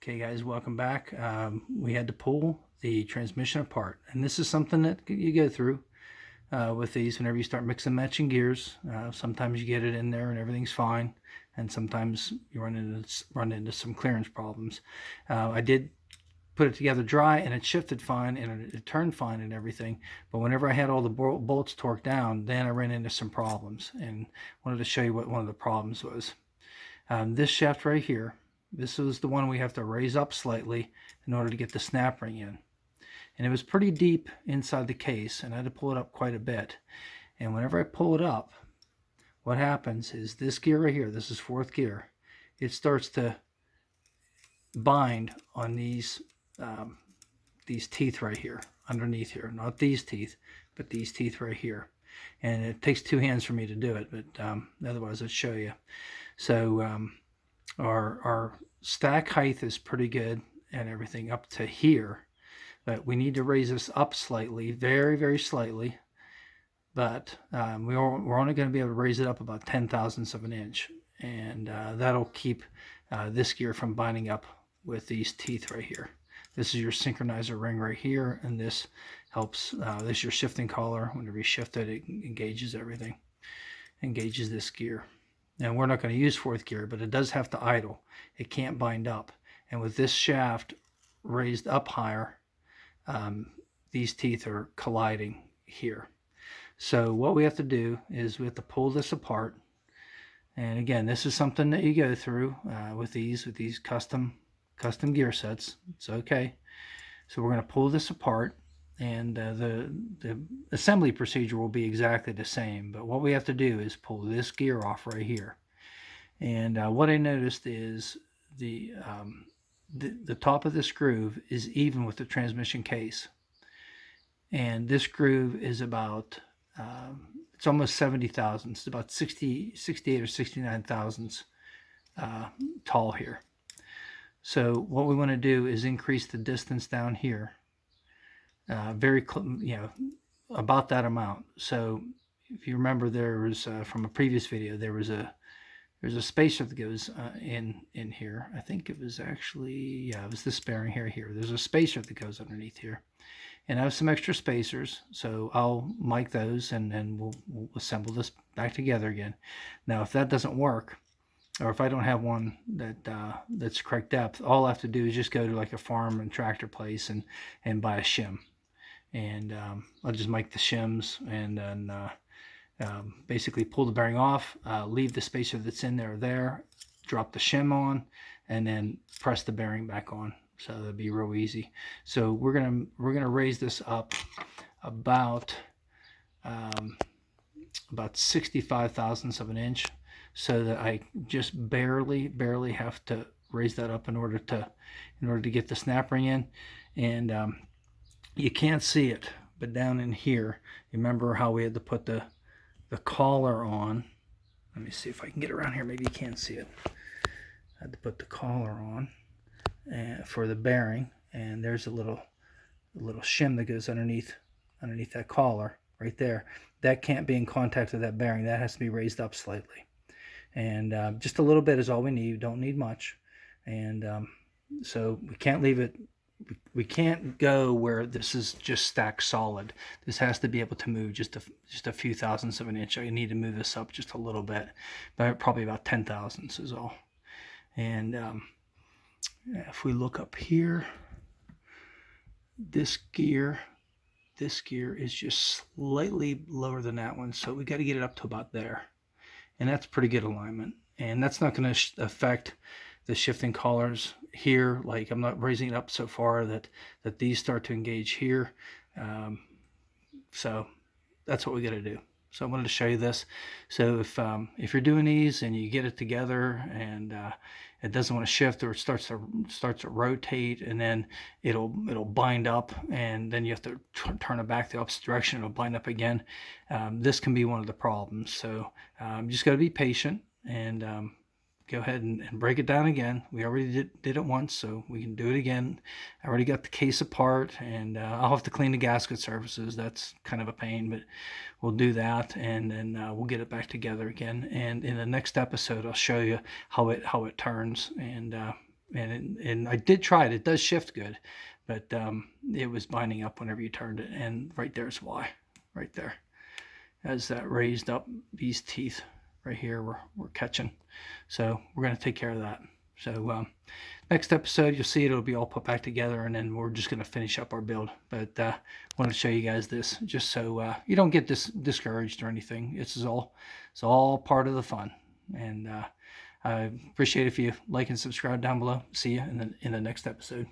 Okay guys, welcome back. We had to pull the transmission apart, and this is something that you go through with these whenever you start mixing and matching gears. Sometimes you get it in there and everything's fine, and sometimes you run into some clearance problems. I did put it together dry, and it shifted fine and it turned fine and everything, but whenever I had all the bolts torqued down, then I ran into some problems, and wanted to show you what one of the problems was. This shaft right here, this is the one we have to raise up slightly in order to get the snap ring in. And it was pretty deep inside the case, and I had to pull it up quite a bit. And whenever I pull it up, what happens is this gear right here, this is fourth gear, it starts to bind on these teeth right here, underneath here. Not these teeth, but these teeth right here. And it takes two hands for me to do it, but otherwise I'd show you. So our stack height is pretty good and everything up to here, but we need to raise this up slightly, very, very slightly. But we're only going to be able to raise it up about 0.010 of an inch, and that'll keep this gear from binding up with these teeth right here. This is your synchronizer ring right here, and this helps. This is your shifting collar. Whenever you shift it, it engages everything, engages this gear. And we're not going to use fourth gear, but it does have to idle. It can't bind up. And with this shaft raised up higher, these teeth are colliding here. So what we have to do is we have to pull this apart. And again, this is something that you go through with these custom gear sets. It's okay. So we're going to pull this apart, and the assembly procedure will be exactly the same, but what we have to do is pull this gear off right here. And what I noticed is the top of this groove is even with the transmission case, and this groove is about it's almost 70 thousandths. It's about 68 or 69 thousandths tall here. So what we want to do is increase the distance down here about that amount. So if you remember, there was from a previous video, there's a spacer that goes in here. I think it was actually, it was this bearing here. There's a spacer that goes underneath here, and I have some extra spacers, so I'll mic those, and then we'll assemble this back together again. Now if that doesn't work, or if I don't have one that's correct depth, all I have to do is just go to like a farm and tractor place and buy a shim. And I'll just make the shims, and then basically pull the bearing off, leave the spacer that's in there, drop the shim on, and then press the bearing back on. So that'll be real easy. So we're gonna raise this up about 65 thousandths of an inch, so that I just barely have to raise that up in order to get the snap ring in. And you can't see it, but down in here, you remember how we had to put the collar on. Let me see if I can get around here. Maybe you can't see it. I had to put the collar on for the bearing, and there's a little shim that goes underneath that collar right there. That can't be in contact with that bearing. That has to be raised up slightly, and just a little bit is all we need. We don't need much. And so we can't leave it. We can't go where this is just stacked solid. This has to be able to move just a few thousandths of an inch. I need to move this up just a little bit, but probably about 10 thousandths is all. And if we look up here, this gear is just slightly lower than that one, so we got to get it up to about there, and that's pretty good alignment. And that's not going to affect the shifting collars here. Like, I'm not raising it up so far that these start to engage here. So that's what we got to do. So I wanted to show you this. So if you're doing these and you get it together and it doesn't want to shift, or it starts to rotate, and then it'll bind up, and then you have to turn it back the opposite direction, it'll bind up again. This can be one of the problems. So just got to be patient and go ahead and break it down again. We already did it once, so we can do it again. I already got the case apart, and I'll have to clean the gasket surfaces. That's kind of a pain, but we'll do that, and then we'll get it back together again. And in the next episode, I'll show you how it turns, and and I did try it. It does shift good, but it was binding up whenever you turned it. And right there's why. Right there, as that raised up these teeth right here, we're catching. So we're going to take care of that. So next episode, you'll see it'll be all put back together, and then we're just going to finish up our build. But I wanted to show you guys this just so you don't get discouraged or anything. It's all part of the fun. And I appreciate if you like and subscribe down below. See you in the next episode.